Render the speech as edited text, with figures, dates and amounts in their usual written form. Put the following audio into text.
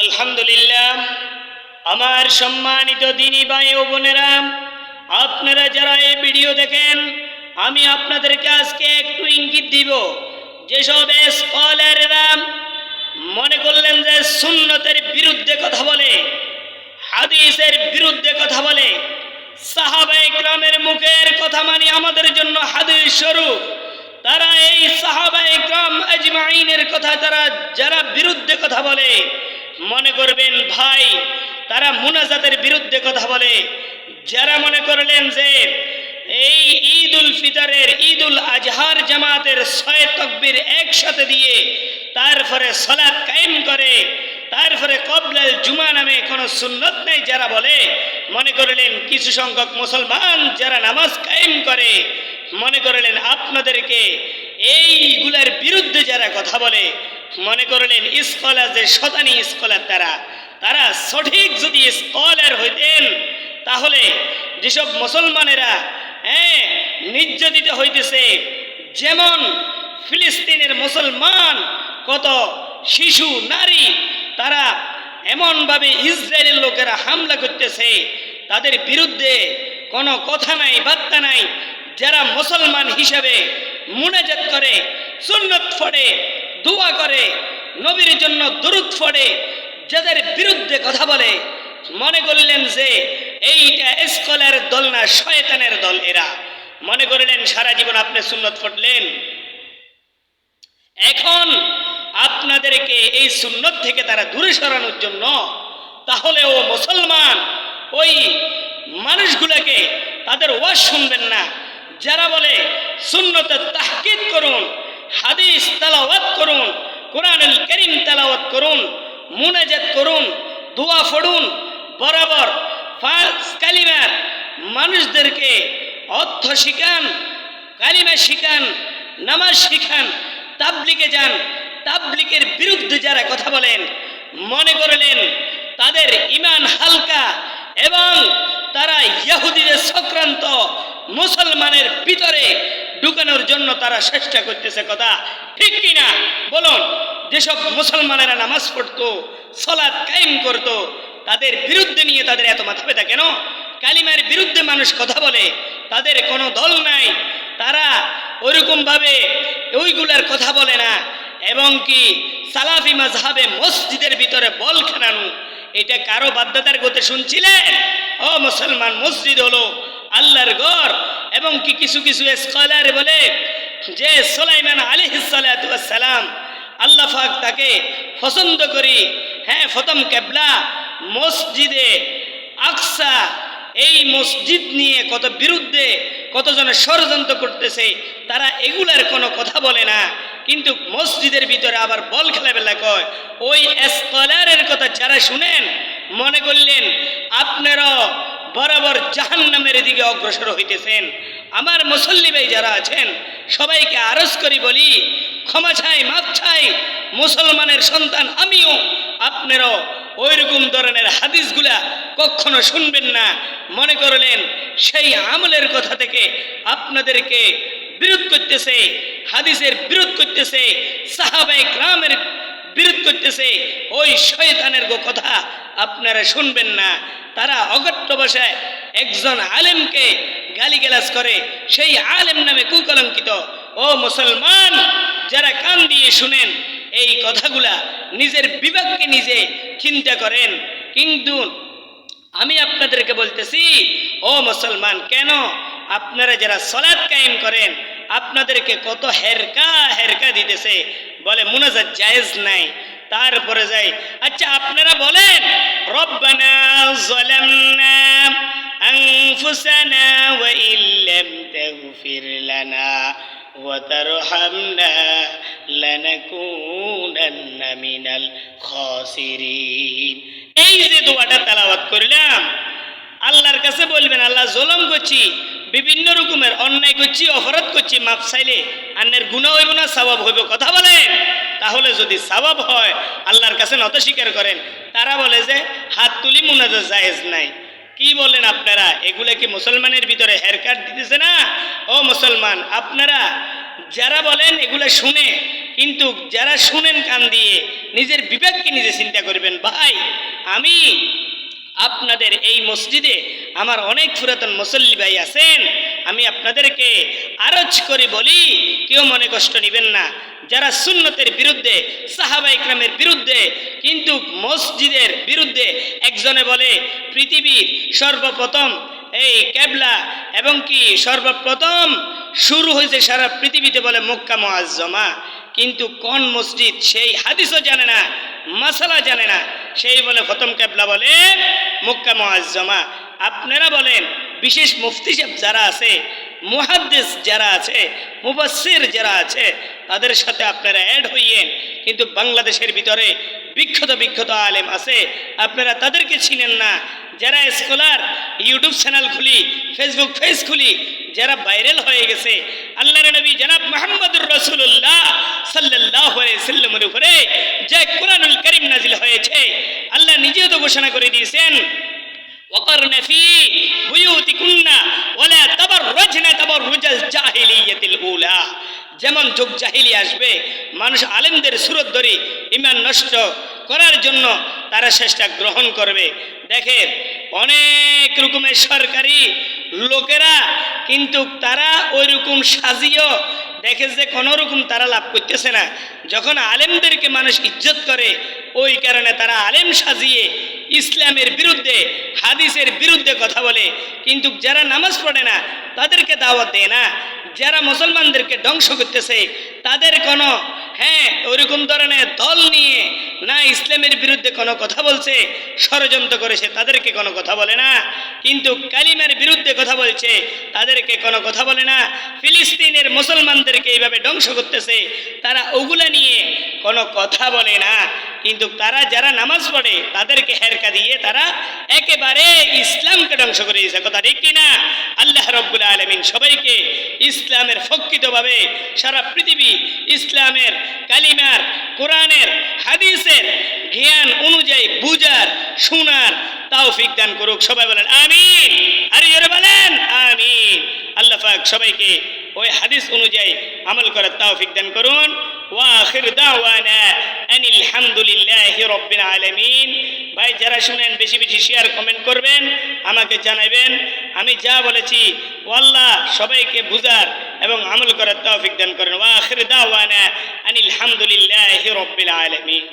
আলহামদুলিল্লাহ। আমার সম্মানিত দিনী ভাই ও বোনেরা, আপনারা যারা এই ভিডিও দেখেন, আমি আপনাদেরকে আজকে একটু ইঙ্গিত দিব। যেসব স্কলাররা মনে করলেন যে সুন্নতের বিরুদ্ধে কথা বলে, হাদিসের বিরুদ্ধে কথা বলে, সাহাবায়ে কেরামের মুখের কথা মানি আমাদের জন্য হাদিস স্বরূপ, তারা এই সাহাবায়ে কেরাম আজমাইনের কথা তারা যারা বিরুদ্ধে কথা বলে, মনে করবেন ভাই তারা মুনাজাতের বিরুদ্ধে কথা বলে। যারা মনে করলেন যে এই ঈদ উল ফিতরের, ঈদ উল আজহার জামাতের 6 তাকবীর একসাথে দিয়ে তারপরে সালাত কায়েম করে, তারপরে কবলাল জুমা নামে কোনো সুন্নত নেই যারা বলে, মনে করলেন কিছু সংখ্যক মুসলমান যারা নামাজ কায়েম করে, মনে করলেন আপনাদেরকে এইগুলার বিরুদ্ধে যারা কথা বলে, মনে করলেন স্কলার যে শতানি স্কলার তারা সঠিক যদি স্কলার হইতেন, তাহলে যেসব মুসলমানেরা নির্যাতিত হইতেছে, যেমন ফিলিস্তিনের মুসলমান কত শিশু নারী তারা এমনভাবে ইসরায়েলের লোকেরা হামলা করতেছে, তাদের বিরুদ্ধে কোনো কথা নাই, বার্তা নাই। যারা মুসলমান হিসাবে মুনাজাত করে, সুন্নত পড়ে, দোয়া করে, নবীর জন্য দরুদ পড়ে, যাদের বিরুদ্ধে কথা বলে, মনে করলেন যে এইটা স্কলার দল না, শয়তানের দল এরা। মনে করলেন সারা জীবন আপনি সুন্নত পড়লেন, এখন আপনাদেরকে এই সুন্নত থেকে তারা দূরে সরানোর জন্য, তাহলে ও মুসলমান ওই মানুষগুলোকে তাদের ওয়াজ শুনবেন না। যারা বলে সুন্নতের তাহকিক করুন, হাদিস তেলাওয়াত করুন, কোরআনুল কারীম তেলাওয়াত করুন, মুনাজাত করুন, দোয়া পড়ুন, বরাবর 5 কালিমার মানুষদেরকে অর্থ শিখান, কালিমা শিখান, নামাজ শিখান, তাবলিগে যান। তাবলিগের বিরুদ্ধে যারা কথা বলেন, মনে করলেন তাদের ঈমান হালকা এবং তারা ইহুদিদের চক্রান্ত মুসলমানের ভিতরে ঢুকানোর জন্য তারা চেষ্টা করতেছে। কথা ঠিক কিনা বলুন? যেসব মুসলমানেরা নামাজ পড়তো, সালাত কায়েম করতো, তাদের বিরুদ্ধে নিয়ে তাদের এত মাথা ব্যথা কেন? কালিমার বিরুদ্ধে মানুষ কথা বলে, তাদের কোনো দল নাই, তারা ওইরকম ভাবে ওইগুলার কথা বলে না। এবং কি সালাফি মাযহাবে মসজিদের ভিতরে বল খেলানো, এটা কারো বাধ্যতার গতে শুনছিলেন? ও মুসলমান, মসজিদ হলো আল্লাহর ঘর। এবং কি কিছু কিছু স্কলার বলে যে সুলাইমান আলাইহিস সালাতু ওয়াস সালাম, আল্লাহ পাক তাকে পছন্দ করি, প্রথম কিবলা মসজিদে আকসা। এই মসজিদ নিয়ে কত বিরুদ্ধে কতজনের ষড়যন্ত্র করতেছে, তারা এগুলার কোনো কথা বলে না, কিন্তু মসজিদের ভিতরে আবার বল খেলাবেলা কয়। ওই স্কলারের কথা যারা শুনেন, মনে করলেন আপনারা বরাবর জাহান্নামের দিকে অগ্রসর হইতেছেন। আমার মুসল্লি ভাই যারা আছেন, সবাইকে আরজ করি বলি, ক্ষমা চাই, মাপ চাই, মুসলমানের সন্তান আমিও, আপনারাও ওইরকম ধরনের হাদিসগুলা কখনো শুনবেন না। মনে করলেন সেই আমলের কথা থেকে আপনাদেরকে বিরোধ করতেছে, হাদিসের বিরোধ করতেছে, সাহাবায়ে কেরামের বিরোধ করতেছে, ওই শয়তানের কথা আপনারা শুনবেন না। তারা অগত্য ভাষায় একজন আলেমকে গালিগালাজ করে, সেই আলেম নামে কুকলঙ্কিত। ও মুসলমান, যারা কান দিয়ে শুনেন এই কথাগুলা, নিজের বিবেককে নিজে চিন্তা করেন। কিন্তু আমি আপনাদেরকে বলতেছি, ও মুসলমান, কেন আপনারা যারা সালাত কায়েম করেন, আপনাদেরকে কত হেরকা দিতেছে, বলে মুনাজাত জায়েজ নাই। তারপরে যাই, আচ্ছা আপনারা বলেন রব্বানা যালামনা আনফুসানা ওয়া ইল্লাম তাগফির লানা ওয়া তারহামনা লানাকুনান্না মিনাল খাসিরিন। এই যে দোয়াটা তেলাওয়াত করলাম, আল্লাহর কাছে বলবেন, আল্লাহ জুলুম করছি, বিভিন্ন রকমের অন্যায় করছি, অপরাধ করছি, মাপ চাইলে আন্নের গুনাহ হইব না সওয়াব হইব? কথা বলেন। তাহলে যদি সওয়াব হয় আল্লাহর কাছে নত স্বীকার করেন। তারা বলে যে হাত তুলি মুনাজাত জায়েজ নাই। কি বলেন আপনারা? এগুলা কি মুসলমানের ভিতরে হেয়ারকাট দিতেছে না? ও মুসলমান, আপনারা যারা বলেন এগুলা শুনে কিন্তু যারা শুনেন কান দিয়ে নিজের বিবেককে নিজে চিন্তা করবেন। ভাই, আমি আপনাদের এই মসজিদে আমার অনেক পুরাতন মুসল্লি ভাই আছেন, আমি আপনাদেরকে আরজ করে বলি, কেউ মনে কষ্ট নেবেন না। যারা সুন্নতের বিরুদ্ধে, সাহাবা ইকরামের বিরুদ্ধে, কিন্তু মসজিদের বিরুদ্ধে, একজনে বলে পৃথিবীর সর্বপ্রথম এই কেবলা এবং কি সর্বপ্রথম শুরু হয়েছে সারা পৃথিবীতে বলে মক্কা মুআজ্জমা, কিন্তু কোন মসজিদ সেই হাদিসও জানে না, মাসালা জানে না, সেই বলে প্রথম কেবলা বলে মক্কা মুআজ্জমা। আপনারা বলেন বিশেষ মুফতি সাহেব যারা আছে, মুহাদ্দিস যারা আছে, মুফাসসির যারা আছে, তাদের সাথে আপনারা অ্যাড হইয়েন। কিন্তু বাংলাদেশের ভিতরে বিখ্যাত বিখ্যাত আলেম আছে, আপনারা তাদেরকে চিনেন না। যারা স্কলার ইউটিউব চ্যানেল খুলি, ফেসবুক পেজ খুলি, যারা ভাইরাল হয়ে গেছে, আল্লাহর নবী জনাব মুহাম্মদুর রাসূলুল্লাহ সাল্লাল্লাহু আলাইহি সাল্লামের উপরে যে কোরআনুল কারীম নাজিল হয়েছে, আল্লাহ নিজেও তো ঘোষণা করে দিয়েছেন, وقرن في بيوتكن ولا تبرجن تبرج الجاهلية الأولى। যেমন যুগ জাহিলি আসবে, মানুষ আলেমদের সুরত ধরে ইমান নষ্ট করার জন্য তারা চেষ্টা গ্রহণ করবে। দেখেন অনেক রকমের সরকারি লোকেরা, কিন্তু তারা ওই রকম সাজিয়েও দেখে যে কোনো রকম তারা লাভ করতেছে না। যখন আলেমদেরকে মানুষ ইজ্জত করে, ওই কারণে তারা আলেম সাজিয়ে ইসলামের বিরুদ্ধে, হাদিসের বিরুদ্ধে কথা বলে, কিন্তু যারা নামাজ পড়ে না তাদেরকে দাওয়াত দেয় না। যারা মুসলমানদেরকে ধ্বংস করতেছে তাদের কোনো ওইরকম ধরনের দল নিয়ে না ইসলামের বিরুদ্ধে কোনো কথা বলছে, ষড়যন্ত্র করেছে, তাদেরকে কোনো কথা বলে না। কিন্তু কালিমার বিরুদ্ধে কথা বলছে, তাদেরকে কোনো কথা বলে না। ফিলিস্তিনের মুসলমানদেরকে এইভাবে ধ্বংস করতেছে, তারা ওগুলা নিয়ে কোনো কথা বলে না। কিন্তু তারা যারা নামাজ পড়ে তাদেরকে হেরকা দিয়ে তারা একেবারে ইসলামকে ধ্বংস করে দিয়েছে। কথা ঠিক কিনা? আল্লাহ রাব্বুল আলামিন সবাইকে ইসলামের প্রকৃতভাবে সারা পৃথিবী ইসলামের, কালিমার, কোরআনের, হাদিসের জ্ঞান অনুযায়ী বুঝার, শোনার তৌফিক দান করুক। সবাই বলেন আমিন। আর জোরে বলেন আমিন। আল্লাহ পাক সবাইকে ওই হাদিস অনুযায়ী আমল করার তৌফিক দান করুন। ওয়া আখির দাওয়ানা আনিল হামদুলিল্লাহি রাব্বিল আলামিন। ভাই যারা শুনেন বেশি বেশি শেয়ার কমেন্ট করবেন, আমাকে জানাবেন। আমি যা বলেছি আল্লাহ সবাইকে বুঝার এবং আমল করার তৌফিক দান করেন। ওয়া আখির দাওয়ানা আনিল হামদুলিল্লাহি রাব্বিল আলামিন।